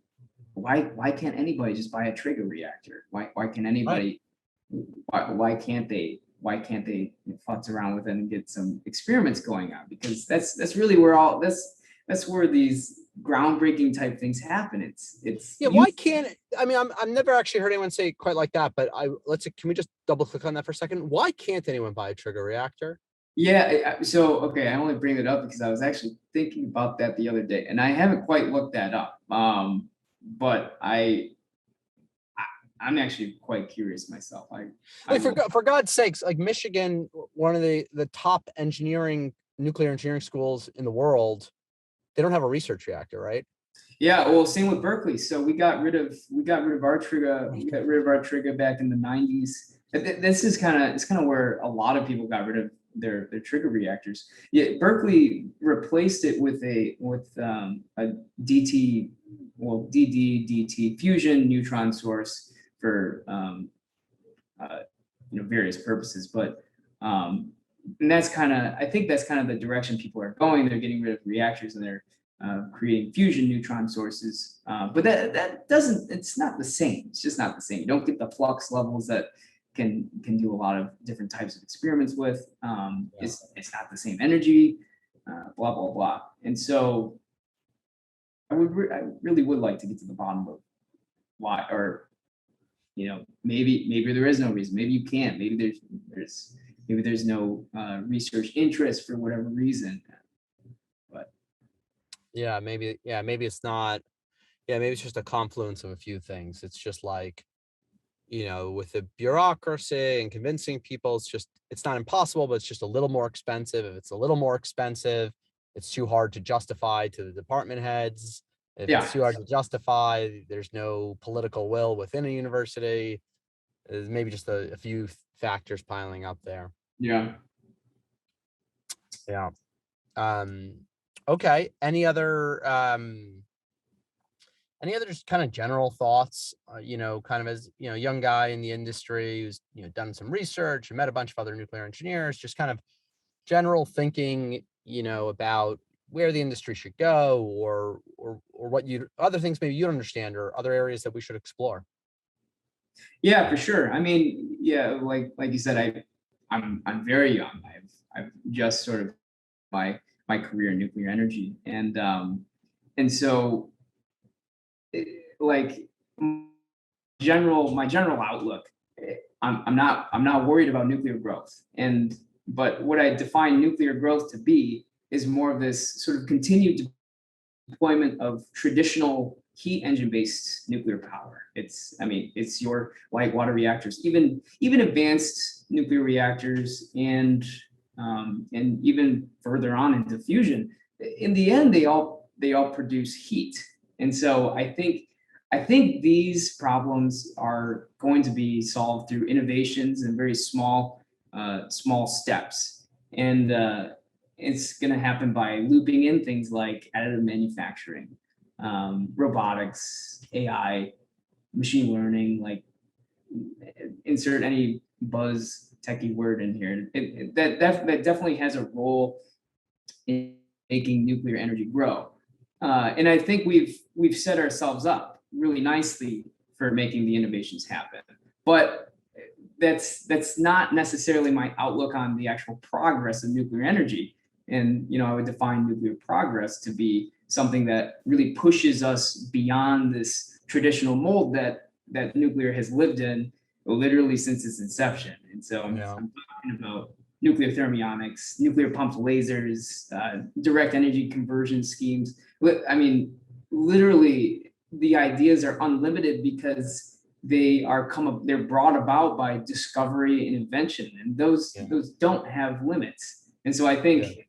why can't anybody just buy a trigger reactor? Why can anybody? Why can't they futz around with it and get some experiments going on? Because that's really where that's where these groundbreaking type things happen. It's why can't, I've never actually heard anyone say it quite like that, but can we just double click on that for a second? Why can't anyone buy a trigger reactor? Yeah, so okay, I only bring it up because I was actually thinking about that the other day, and I haven't quite looked that up. But I'm actually quite curious myself. For God's sakes, like Michigan, one of the top nuclear engineering schools in the world, they don't have a research reactor, right? Yeah, well, same with Berkeley. So we got rid of our trigger. We got rid of our trigger back in the 90s. This is kind of where a lot of people got rid of their trigger reactors. Yeah, Berkeley replaced it with a DT fusion neutron source for various purposes. But and that's I think that's kind of the direction people are going. They're getting rid of reactors and they're creating fusion neutron sources. But that doesn't, it's not the same. It's just not the same. You don't get the flux levels that can do a lot of different types of experiments with. It's not the same energy, blah, blah, blah. And so I really would like to get to the bottom of why, or maybe there is no reason. Maybe you can't. Maybe there's no research interest for whatever reason. But maybe it's not. Maybe it's just a confluence of a few things. It's just like, with the bureaucracy and convincing people, it's not impossible, but it's just a little more expensive. If it's a little more expensive, it's too hard to justify to the department heads. If it's too hard to justify, there's no political will within a university. There's maybe just a few factors piling up there. Yeah. Yeah. Okay. Any other just kind of general thoughts, kind of as, young guy in the industry who's, done some research and met a bunch of other nuclear engineers, just kind of general thinking, about where the industry should go, or what other things maybe you don't understand, or other areas that we should explore. Yeah, for sure. I mean, yeah, like you said, I'm very young. I've just sort of my career in nuclear energy, and so like my general outlook, I'm not worried about nuclear growth. But what I define nuclear growth to be is more of this sort of continued deployment of traditional heat engine based nuclear power. It's your light water reactors, even advanced nuclear reactors, and even further on into fusion. In the end, they all produce heat, and so I think these problems are going to be solved through innovations and very small steps, and it's going to happen by looping in things like additive manufacturing, robotics, AI, machine learning. Like, insert any buzz techie word in here. That definitely has a role in making nuclear energy grow. And I think we've set ourselves up really nicely for making the innovations happen. But that's not necessarily my outlook on the actual progress of nuclear energy. And I would define nuclear progress to be something that really pushes us beyond this traditional mold that nuclear has lived in literally since its inception. And so I'm talking about nuclear thermionics, nuclear pumped lasers, direct energy conversion schemes. I mean, literally, the ideas are unlimited because they're brought about by discovery and invention, and those don't have limits. And so I think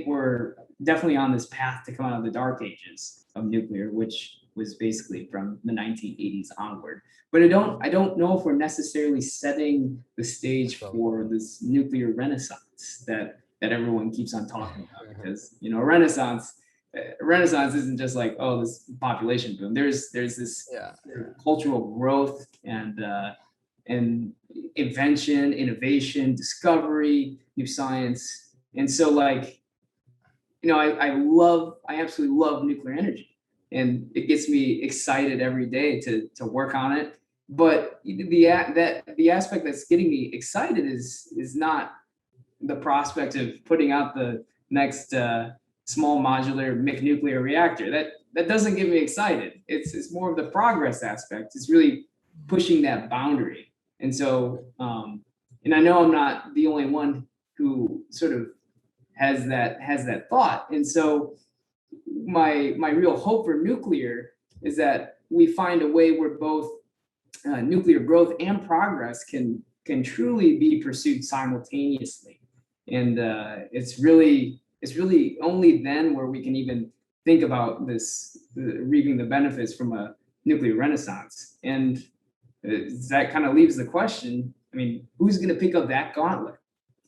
we're definitely on this path to come out of the dark ages of nuclear, which was basically from the 1980s onward. But I don't know if we're necessarily setting the stage for this nuclear renaissance that everyone keeps on talking about, because Renaissance isn't just like, oh, this population boom. There's this cultural growth and invention, innovation, discovery, new science. And so I absolutely love nuclear energy, and it gets me excited every day to work on it. But the aspect that's getting me excited is not the prospect of putting out the next small modular nuclear reactor. That doesn't get me excited. It's more of the progress aspect. It's really pushing that boundary. And so, and I know I'm not the only one who sort of has that thought. And so my real hope for nuclear is that we find a way where both nuclear growth and progress can truly be pursued simultaneously. And it's really only then where we can even think about reaping the benefits from a nuclear renaissance. And that kind of leaves the question, I mean, who's going to pick up that gauntlet?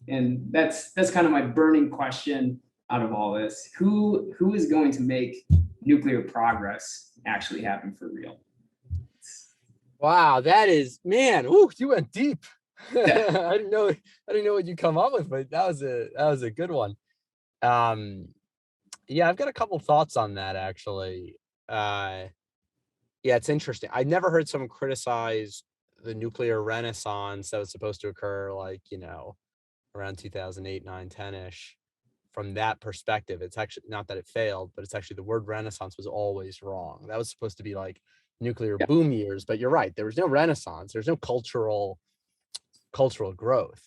And that's kind of my burning question out of all this. Who is going to make nuclear progress actually happen for real? Wow, that is, man, ooh, you went deep. Yeah. I didn't know what you come up with, but that was a good one. Yeah, I've got a couple thoughts on that, actually. Yeah, it's interesting. I never heard someone criticize the nuclear renaissance that was supposed to occur, around 2008, 9, 10-ish. From that perspective, it's actually not that it failed, but it's actually the word renaissance was always wrong. That was supposed to be like nuclear boom years, but you're right. There was no renaissance. There's no cultural growth.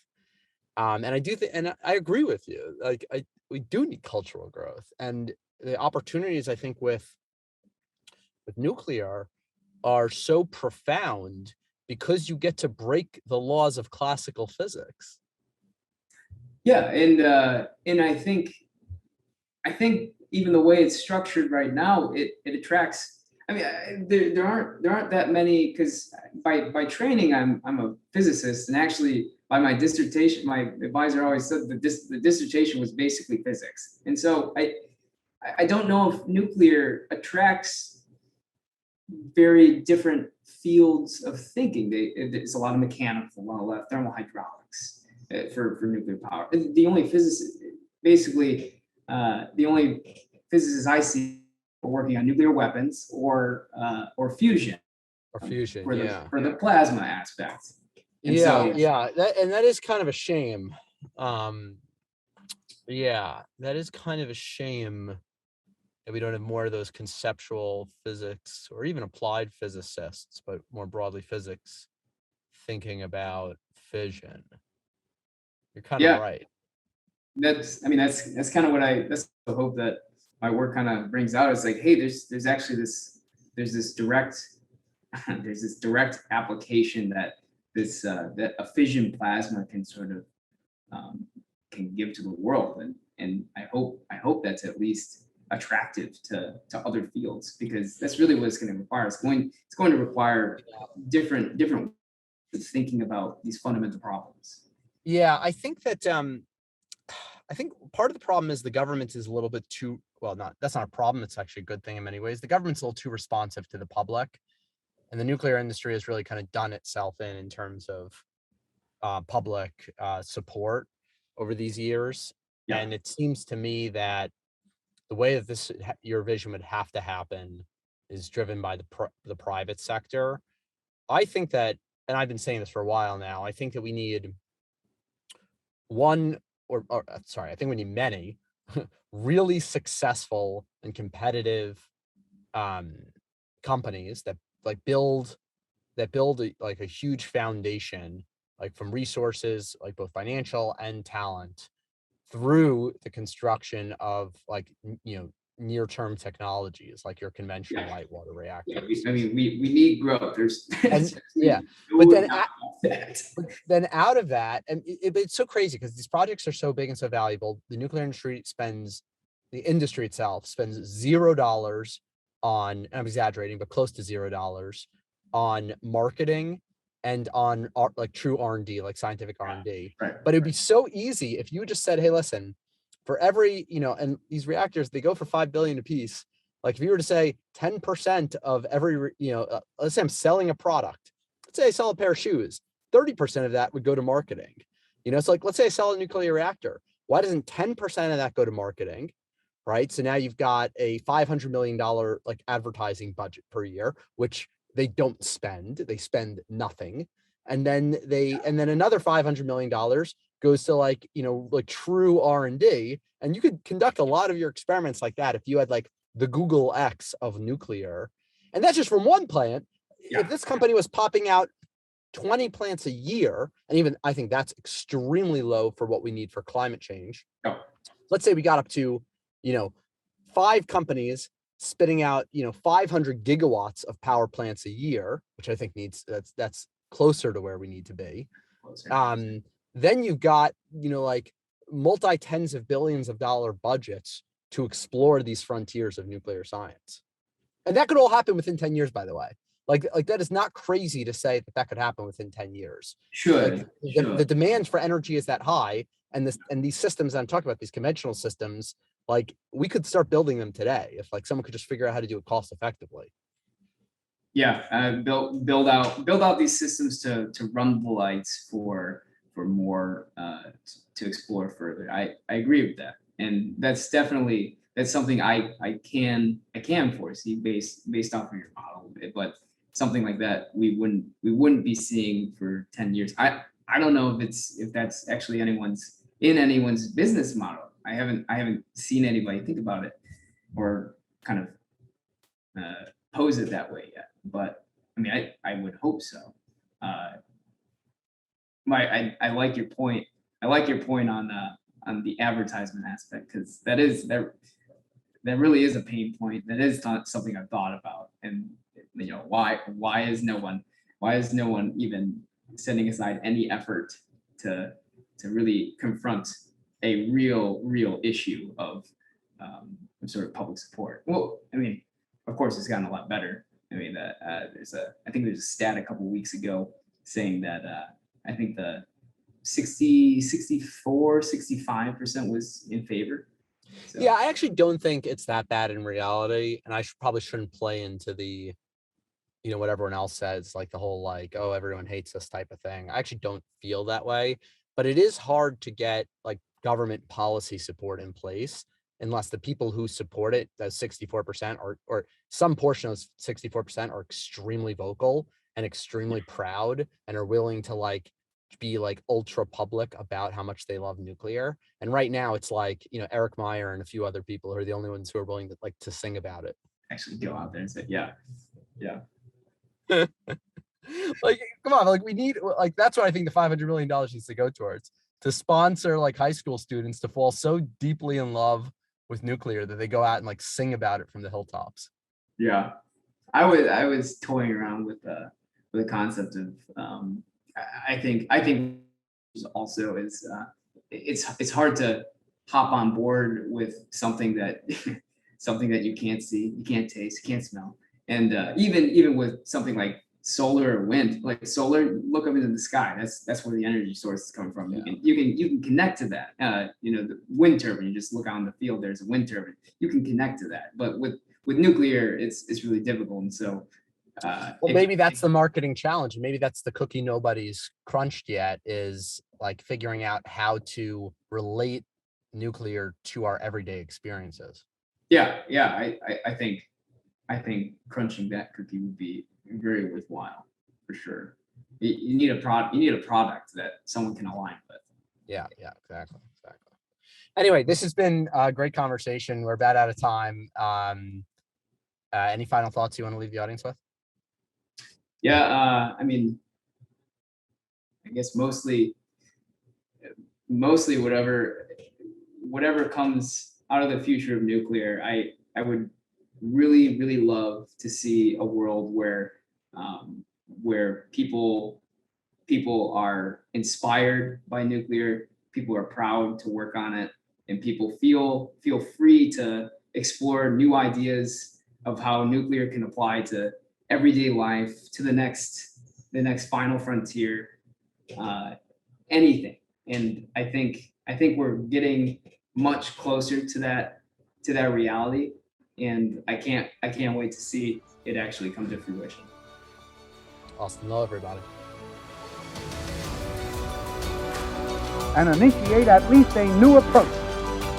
And I do think, and I agree with you. We do need cultural growth, and the opportunities, I think, with nuclear are so profound because you get to break the laws of classical physics. Yeah, and I think even the way it's structured right now, it attracts. I mean, there aren't that many, because by training I'm a physicist, and actually by my dissertation, my advisor always said that the dissertation was basically physics. And so I don't know if nuclear attracts very different fields of thinking. It's a lot of mechanical, a lot of thermal hydraulics for nuclear power. The only physicist, basically, the only physicists I see are working on nuclear weapons or fusion. Or fusion, for yeah. the plasma aspect. And that is kind of a shame. Yeah, that is kind of a shame that we don't have more of those conceptual physics or even applied physicists, but more broadly physics, thinking about fission. You're kind of right. That's kind of that's the hope that my work kind of brings out. It's like, hey, there's actually this direct application that that a fission plasma can sort of can give to the world, and I hope that's at least attractive to other fields, because that's really what it's going to require. It's going to require different ways of thinking about these fundamental problems. Yeah, I think that I think part of the problem is the government is a little bit too, well, that's not a problem. It's actually a good thing in many ways. The government's a little too responsive to the public, and the nuclear industry has really kind of done itself in terms of public support over these years. Yeah. And it seems to me that the way that your vision would have to happen is driven by the private sector. I think that, and I've been saying this for a while now, I think that we need I think we need many really successful and competitive companies that build a huge foundation, like from resources, like both financial and talent, through the construction of near-term technologies like your conventional light water reactors. We need growth. Then out of that, and it's so crazy because these projects are so big and so valuable. The nuclear industry the industry itself spends $0 on, I'm exaggerating, but close to $0 on marketing and on true R&D, like scientific R&D. Right. But it'd be so easy if you just said, hey, listen, for every, and these reactors, they go for $5 billion a piece. Like if you were to say 10% of every, let's say I'm selling a product. Let's say I sell a pair of shoes. 30% of that would go to marketing. It's like, let's say I sell a nuclear reactor. Why doesn't 10% of that go to marketing? Right. So now you've got a $500 million advertising budget per year, which they don't spend. They spend nothing. And then another $500 million goes to true R&D. And you could conduct a lot of your experiments like that if you had the Google X of nuclear. And that's just from one plant. Yeah. If this company was popping out 20 plants a year, and even I think that's extremely low for what we need for climate change. Oh. Let's say we got up to, 5 companies spitting out, 500 gigawatts of power plants a year, which I think that's closer to where we need to be. Then you've got, multi tens of billions of dollar budgets to explore these frontiers of nuclear science. And that could all happen within 10 years, by the way. Like that is not crazy to say that could happen within 10 years. Sure. The demand for energy is that high, and these systems I'm talking about, these conventional systems, we could start building them today if someone could just figure out how to do it cost effectively. Yeah, build out these systems to run the lights for more to explore further. I agree with that, and that's something I can foresee based off of your model, but something like that we wouldn't be seeing for 10 years. I don't know if that's actually anyone's business model. I haven't seen anybody think about it or kind of pose it that way yet. But I mean, I would hope so. I like your point. I like your point on the advertisement aspect, because that really is a pain point. That is not something I've thought about. And why is no one even setting aside any effort to really confront a real issue of sort of public support? Well, I mean, of course, it's gotten a lot better. I mean, I think there's a stat a couple weeks ago saying that I think the 65% was in favor. So, Yeah, I actually don't think it's that bad in reality, and I probably shouldn't play into the, what everyone else says, like the whole like, oh, everyone hates this type of thing. I actually don't feel that way, but it is hard to get like government policy support in place unless the people who support it, those 64% or some portion of 64% are extremely vocal and extremely proud and are willing to like be like ultra public about how much they love nuclear. And right now it's like, Eric Meyer and a few other people are the only ones who are willing to like to sing about it. actually go out there and say, yeah. Like, come on, like we need, like, that's what I think the $500 million needs to go towards, to sponsor like high school students to fall so deeply in love with nuclear that they go out and like sing about it from the hilltops. Yeah. I was toying around with the concept of, I think also is, it's hard to hop on board with something that you can't see, you can't taste, you can't smell. And even with something like solar or wind, like solar, look up into the sky. That's where the energy source is coming from. Yeah. You can connect to that. The wind turbine. You just look out in the field. There's a wind turbine. You can connect to that. But with nuclear, it's really difficult. And so, maybe that's the marketing challenge. Maybe that's the cookie nobody's crunched yet, is like figuring out how to relate nuclear to our everyday experiences. Yeah. I think crunching that cookie would be very worthwhile for sure. You need a product that someone can align with. Yeah, exactly. Anyway, this has been a great conversation. We're about out of time. Any final thoughts you want to leave the audience with? Yeah, I mean, I guess mostly whatever comes out of the future of nuclear, I would really love to see a world where people are inspired by nuclear, people are proud to work on it, and people feel free to explore new ideas of how nuclear can apply to everyday life, to the next final frontier, anything. And I think we're getting much closer to that reality. And I can't wait to see it actually come to fruition. Awesome. Hello, everybody. And initiate at least a new approach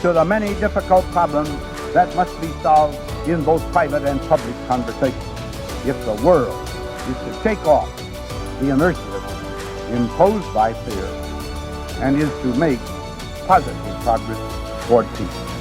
to the many difficult problems that must be solved in both private and public conversation if the world is to shake off the inertia imposed by fear and is to make positive progress toward peace.